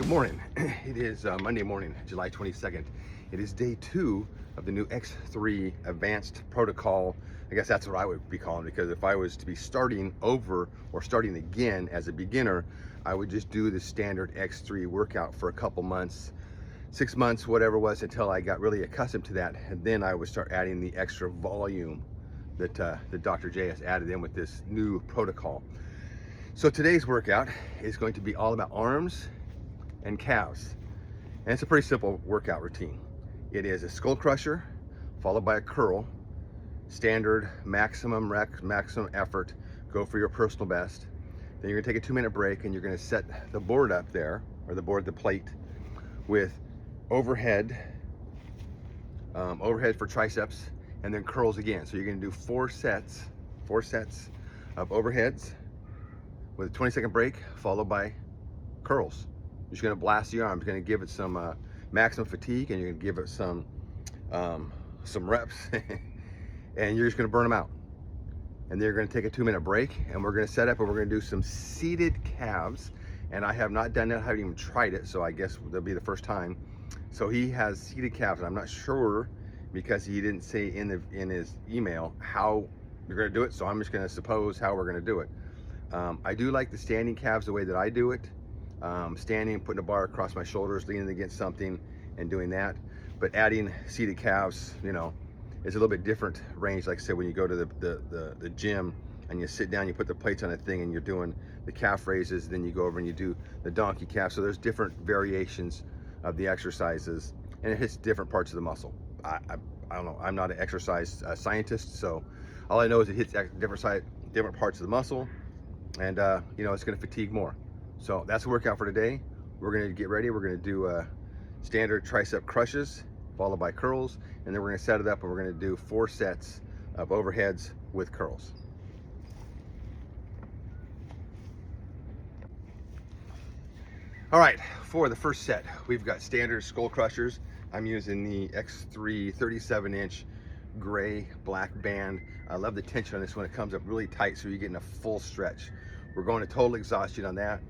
morning. It is Monday morning, July 22nd. It is day 2 of the new X3 advanced protocol. I guess that's what I would be calling it, because if I was to be starting over or starting again as a beginner, I would just do the standard X3 workout for a couple months, 6 months, whatever it was, until I got really accustomed to that. And then I would start adding the extra volume that Dr. J has added in with this new protocol. So today's workout is going to be all about arms and calves. And it's a pretty simple workout routine. It is a skull crusher followed by a curl, standard maximum effort, go for your personal best. Then you're gonna take a 2-minute break and you're gonna set the board up there, or the plate, with overhead for triceps, and then curls again. So you're gonna do four sets of overheads with a 20-second break followed by curls. You're just gonna blast the arms, gonna give it some maximum fatigue, and you're gonna give it some reps, and you're just gonna burn them out. And then you're gonna take a 2-minute break, and we're gonna set up and we're gonna do some seated calves. And I have not done that, I haven't even tried it, so I guess that'll be the first time. So he has seated calves, and I'm not sure, because he didn't say in his email how you're gonna do it, so I'm just gonna suppose how we're gonna do it. I do like the standing calves the way that I do it. Standing, putting a bar across my shoulders, leaning against something and doing that. But adding seated calves, you know, is a little bit different range. Like I said, when you go to the gym and you sit down, you put the plates on a thing and you're doing the calf raises, then you go over and you do the donkey calf. So there's different variations of the exercises, and it hits different parts of the muscle. I don't know, I'm not an exercise scientist, so all I know is it hits different parts of the muscle, and you know, it's gonna fatigue more. So that's the workout for today. We're gonna get ready. We're gonna do standard tricep crushes followed by curls, and then we're gonna set it up and we're gonna do 4 sets of overheads with curls. All right, for the first set, we've got standard skull crushers. I'm using the X3 37-inch gray black band. I love the tension on this one. It comes up really tight, so you're getting a full stretch. We're going to total exhaustion on that.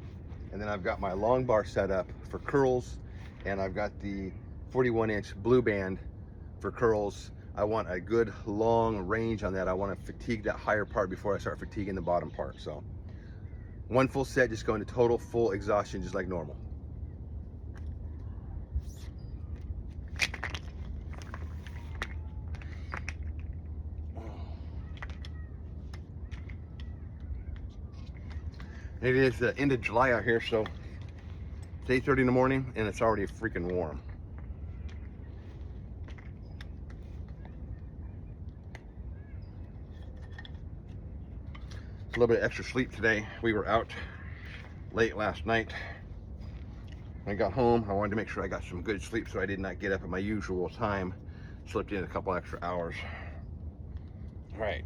And then I've got my long bar set up for curls, and I've got the 41-inch blue band for curls. I want a good long range on that. I want to fatigue that higher part before I start fatiguing the bottom part. So 1 full set, just going to total full exhaustion, just like normal. It is the end of July out here, so it's 8:30 in the morning and it's already freaking warm. A little bit of extra sleep today. We were out late last night. When I got home, I wanted to make sure I got some good sleep, so I did not get up at my usual time. Slept in a couple extra hours. All right.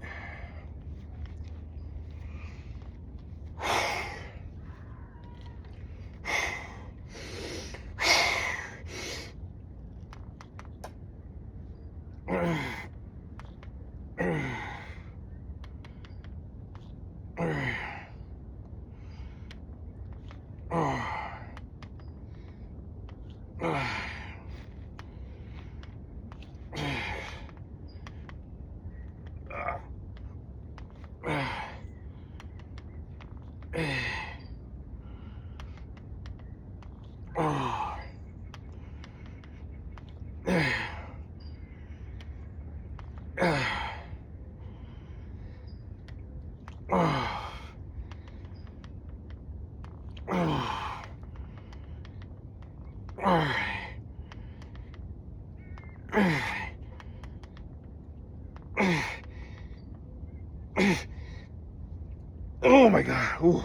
Oh my God. Ooh.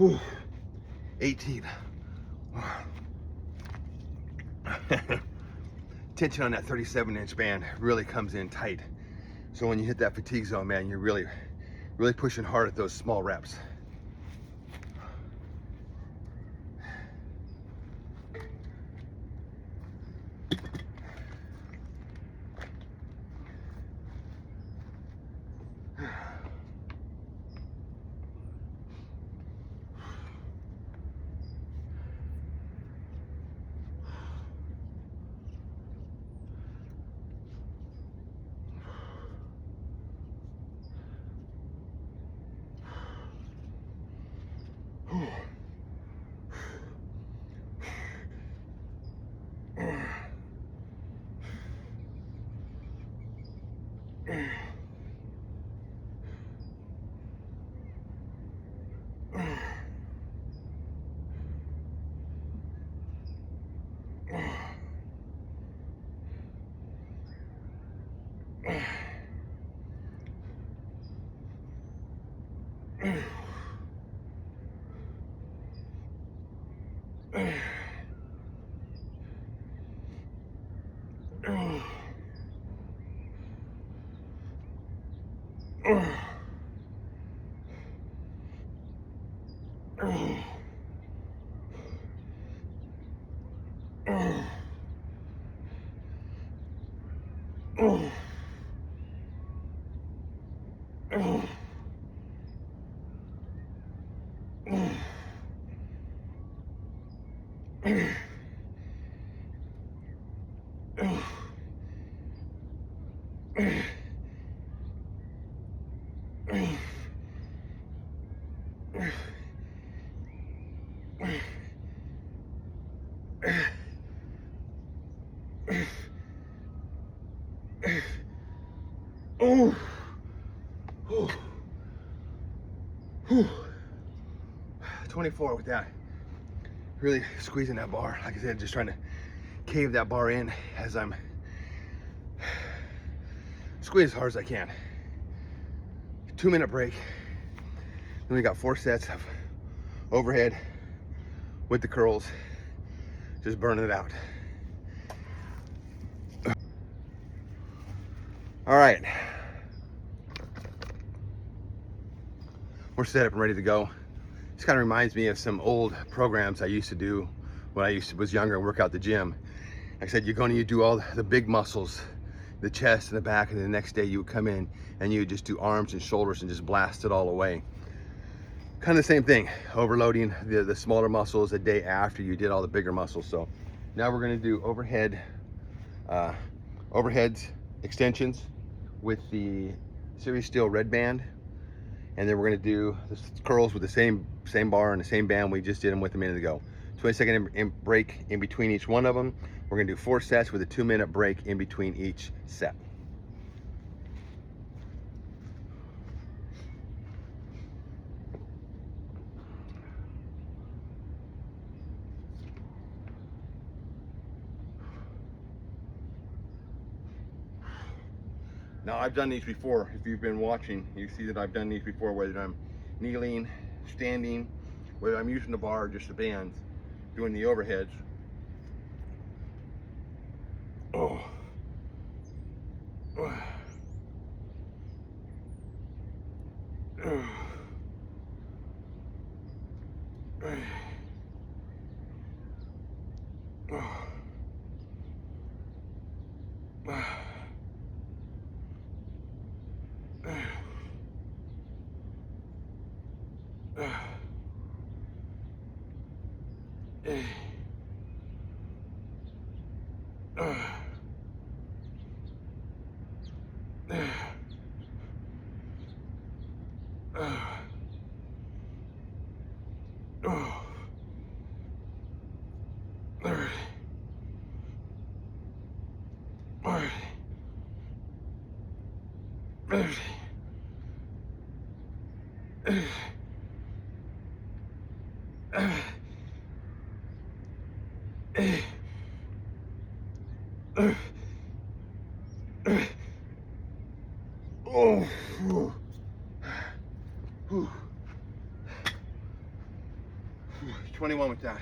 Ooh. 18. Tension on that 37-inch band really comes in tight. So when you hit that fatigue zone, man, you're really pushing hard at those small reps. Oh, oh, oh. 24 with that. Really squeezing that bar. Like I said, just trying to cave that bar in as I'm squeeze as hard as I can. 2-minute break. Then we got 4 sets of overhead with the curls, just burning it out. All right, we're set up and ready to go. This kind of reminds me of some old programs I used to do when I was younger and work out the gym. Like I said, you're going to do all the big muscles, the chest and the back, and the next day you would come in and you would just do arms and shoulders and just blast it all away. Kind of the same thing, overloading the smaller muscles a day after you did all the bigger muscles. So now we're going to do overheads extensions with the Series Steel red band, and then we're going to do the curls with the same bar and the same band we just did them with a minute ago. 20-second break in between each one of them. We're going to do 4 sets with a 2-minute break in between each set. Now, I've done these before. If you've been watching, you see that I've done these before, whether I'm kneeling, standing, whether I'm using the bar or just the bands, doing the overheads. Oh. Oh. Oh. Oh, 21 with that.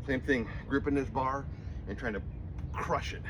Same thing, gripping this bar and trying to crush it.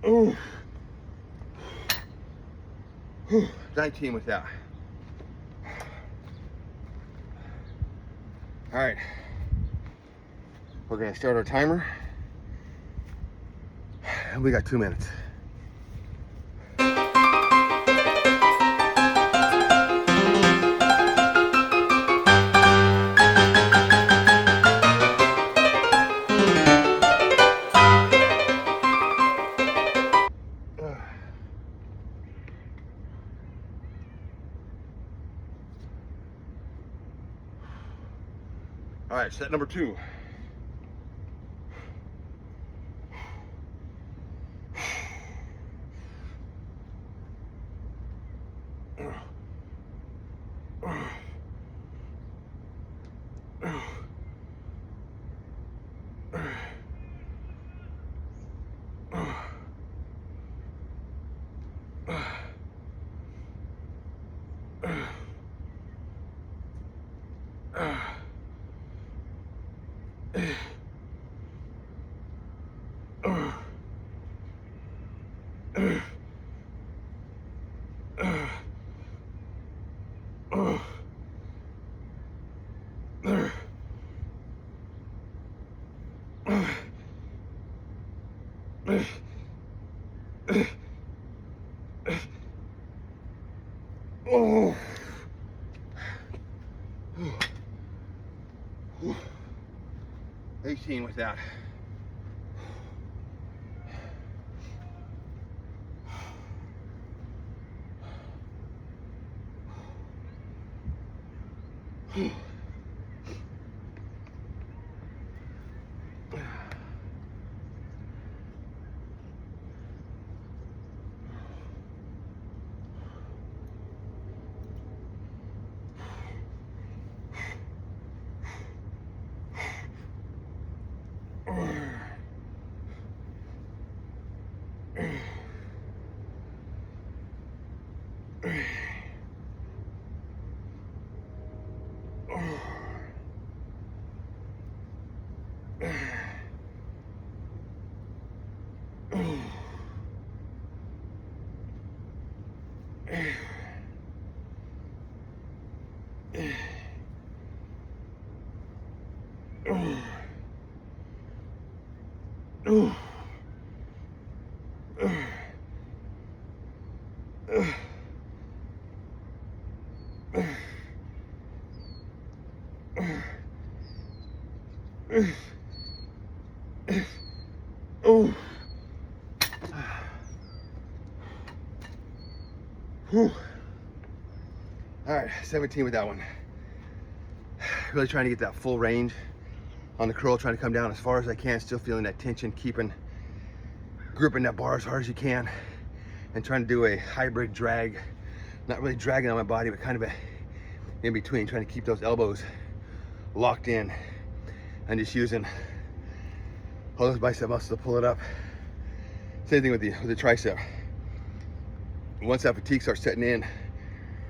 Oh. 19 with that. All right, we're gonna start our timer, and we got 2 minutes. All right, set number 2. Oh. 18 with that. Oh. Whew. All right, 17 with that one. Really trying to get that full range on the curl, trying to come down as far as I can, still feeling that tension, gripping that bar as hard as you can, and trying to do a hybrid drag, not really dragging on my body, but kind of a in between, trying to keep those elbows locked in and just using all those bicep muscles to pull it up. Same thing with the tricep. Once that fatigue starts setting in,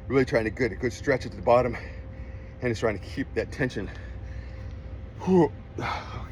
really trying to get a good stretch at the bottom, and just trying to keep that tension. Whew. Okay.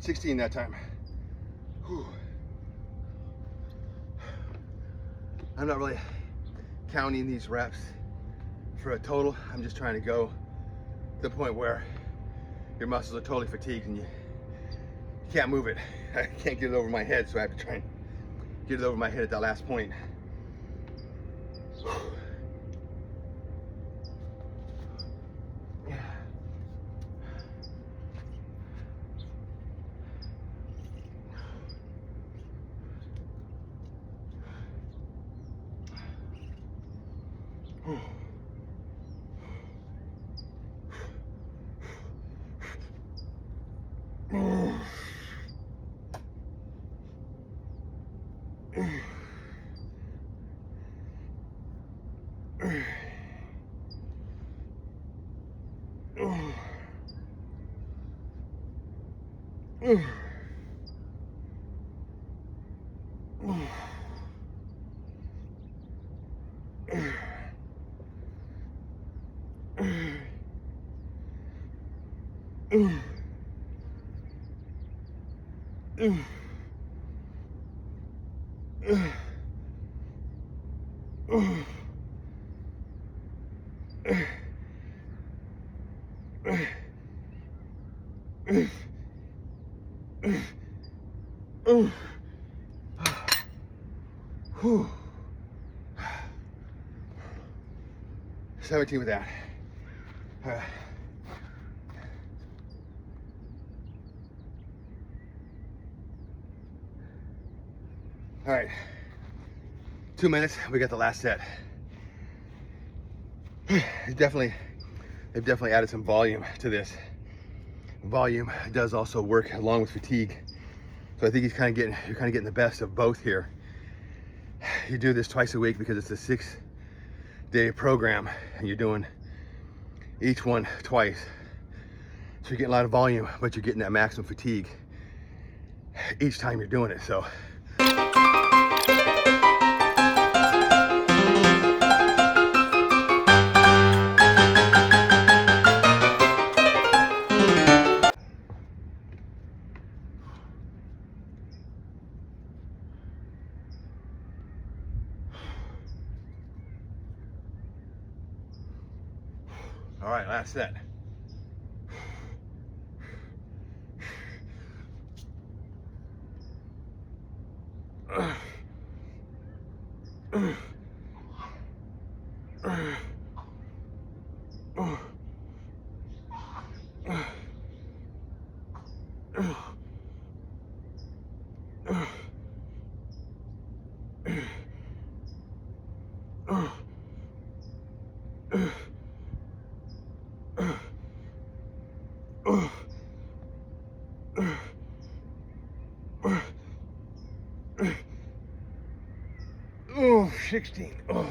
16 that time. Whew. I'm not really counting these reps for a total. I'm just trying to go to the point where your muscles are totally fatigued and you can't move it. I can't get it over my head, so I have to try and get it over my head at that last point. Whew. 17 with that. All right, 2 minutes, we got the last set. They've definitely added some volume to this. Volume does also work along with fatigue. So I think you're kind of getting the best of both here. You do this twice a week because it's a 6-day program and you're doing each one twice. So you're getting a lot of volume, but you're getting that maximum fatigue each time you're doing it. So all right, last set. Oh, 16. Oh.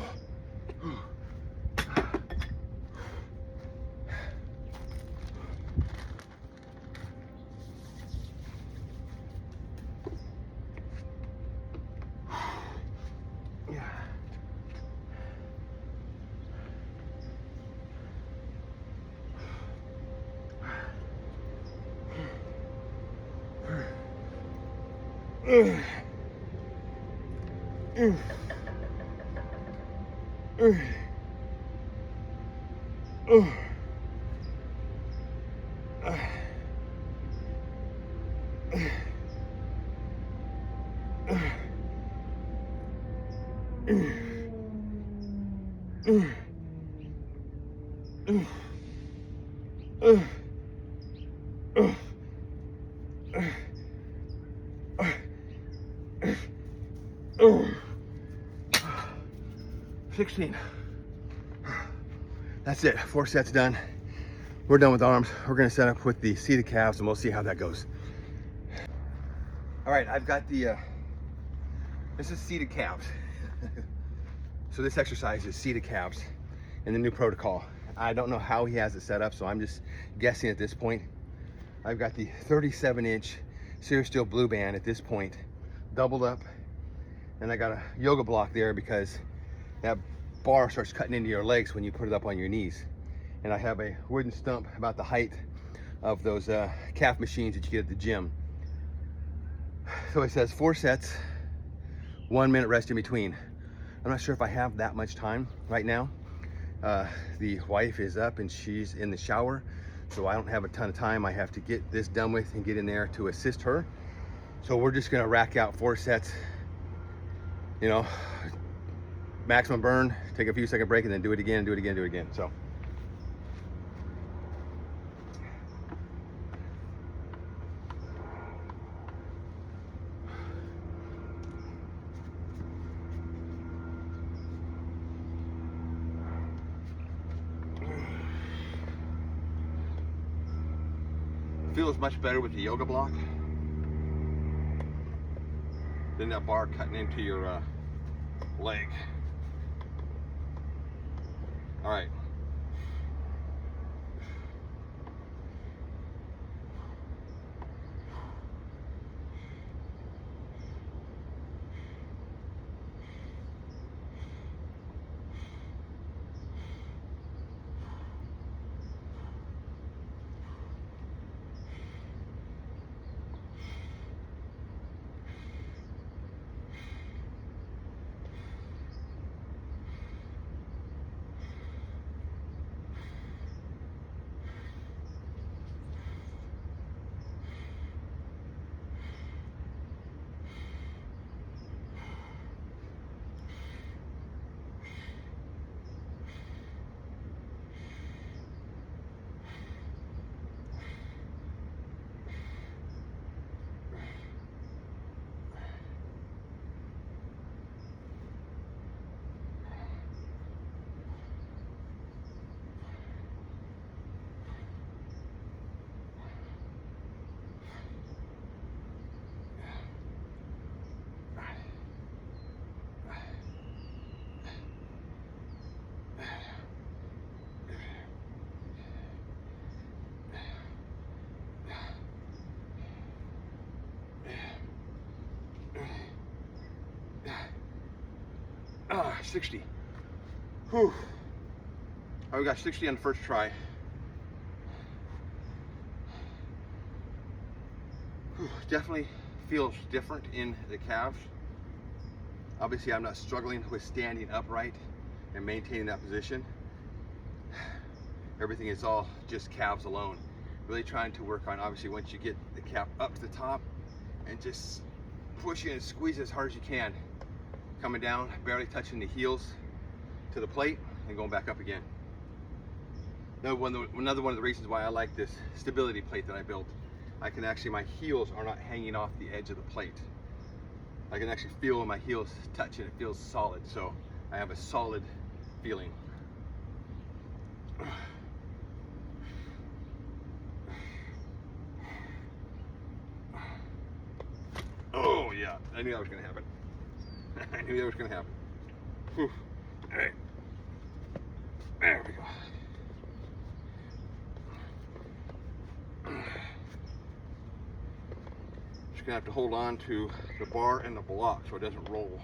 Oh, 16. That's it, 4 sets done. We're done with arms. We're gonna set up with the seated calves and we'll see how that goes. All right, I've got the, this is seated calves. So this exercise is seated calves in the new protocol. I don't know how he has it set up, so I'm just guessing at this point. I've got the 37-inch Series Steel Blue Band at this point, doubled up, and I got a yoga block there because that bar starts cutting into your legs when you put it up on your knees. And I have a wooden stump about the height of those calf machines that you get at the gym. So it says 4 sets, 1 minute rest in between. I'm not sure if I have that much time right now. The wife is up and she's in the shower, so I don't have a ton of time. I have to get this done with and get in there to assist her. So we're just gonna rack out 4 sets, you know, maximum burn, take a few second break, and then do it again, do it again, do it again. So. Feels much better with the yoga block than that bar cutting into your leg. All right. Ah, 60. Whew. Oh, we got 60 on the first try. Whew. Definitely feels different in the calves. Obviously, I'm not struggling with standing upright and maintaining that position. Everything is all just calves alone. Really trying to work on, obviously, once you get the calf up to the top and just push it and squeeze it as hard as you can. Coming down, barely touching the heels to the plate and going back up again. Another one of the reasons why I like this stability plate that I built. I can actually, my heels are not hanging off the edge of the plate. I can actually feel when my heels touch it, it feels solid. So I have a solid feeling. Oh yeah, I knew that was gonna happen. I knew that was gonna happen. Whew. All right, there we go. Just gonna have to hold on to the bar and the block so it doesn't roll.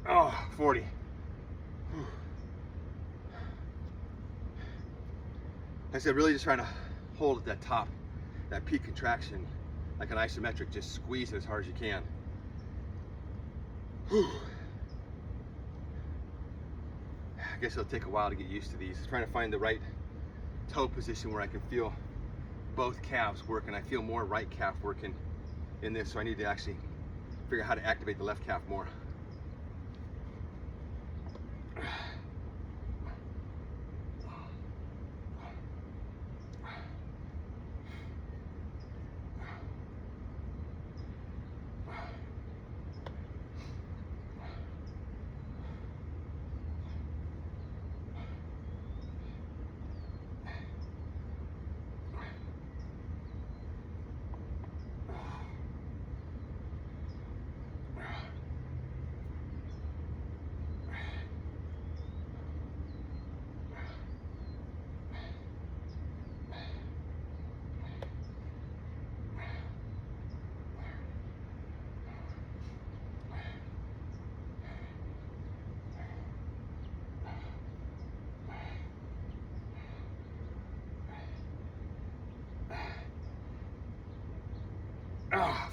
Oh, 40. Whew. Like I said, really just trying to hold at that top, that peak contraction, like an isometric, just squeeze it as hard as you can. Whew. I guess it'll take a while to get used to these. Trying to find the right toe position where I can feel both calves working. I feel more right calf working in this, so I need to actually figure out how to activate the left calf more.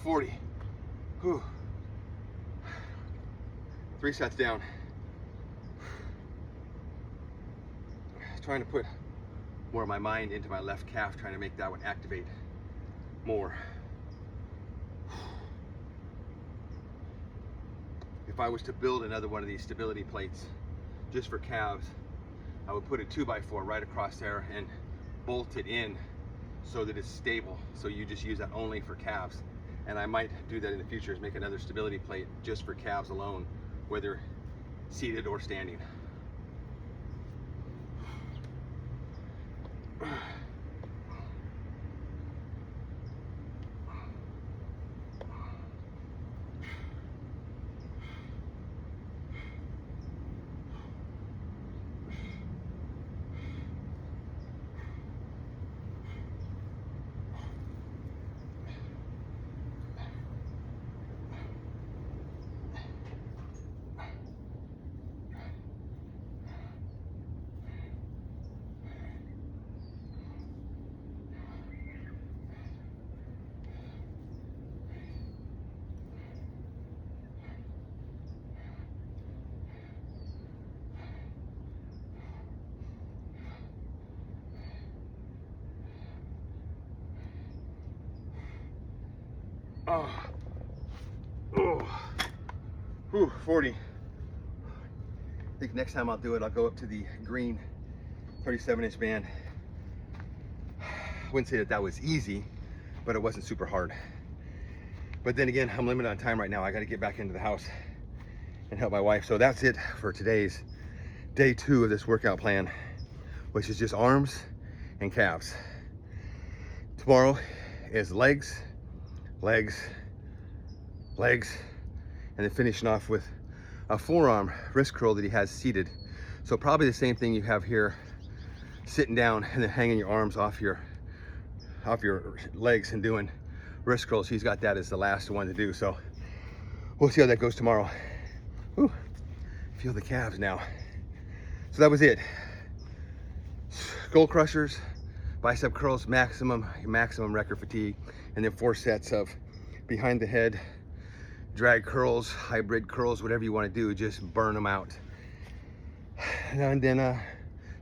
40. Whew. 3 sets down. Trying to put more of my mind into my left calf, trying to make that one activate more. If I was to build another one of these stability plates just for calves, I would put a 2x4 right across there and bolt it in so that it's stable. So you just use that only for calves. And I might do that in the future, is make another stability plate just for calves alone, whether seated or standing. Oh, whew, 40. I think next time I'll do it, I'll go up to the green 37-inch band. I wouldn't say that that was easy, but it wasn't super hard. But then again, I'm limited on time right now. I got to get back into the house and help my wife. So that's it for today's day 2 of this workout plan, which is just arms and calves. Tomorrow is legs, legs, legs, and then finishing off with a forearm wrist curl that he has seated. So probably the same thing you have here, sitting down and then hanging your arms off your legs and doing wrist curls. He's got that as the last one to do. So we'll see how that goes tomorrow. Whew, feel the calves now. So that was it. Skull crushers, bicep curls, maximum record fatigue, and then 4 sets of behind the head drag curls, hybrid curls, whatever you want to do, just burn them out. And then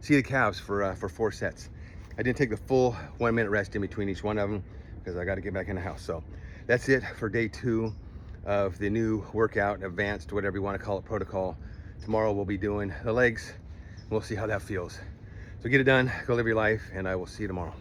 see the calves for 4 sets. I didn't take the full 1-minute rest in between each one of them because I got to get back in the house. So that's it for day 2 of the new workout, advanced, whatever you want to call it, protocol. Tomorrow we'll be doing the legs. We'll see how that feels. So get it done, go live your life, and I will see you tomorrow.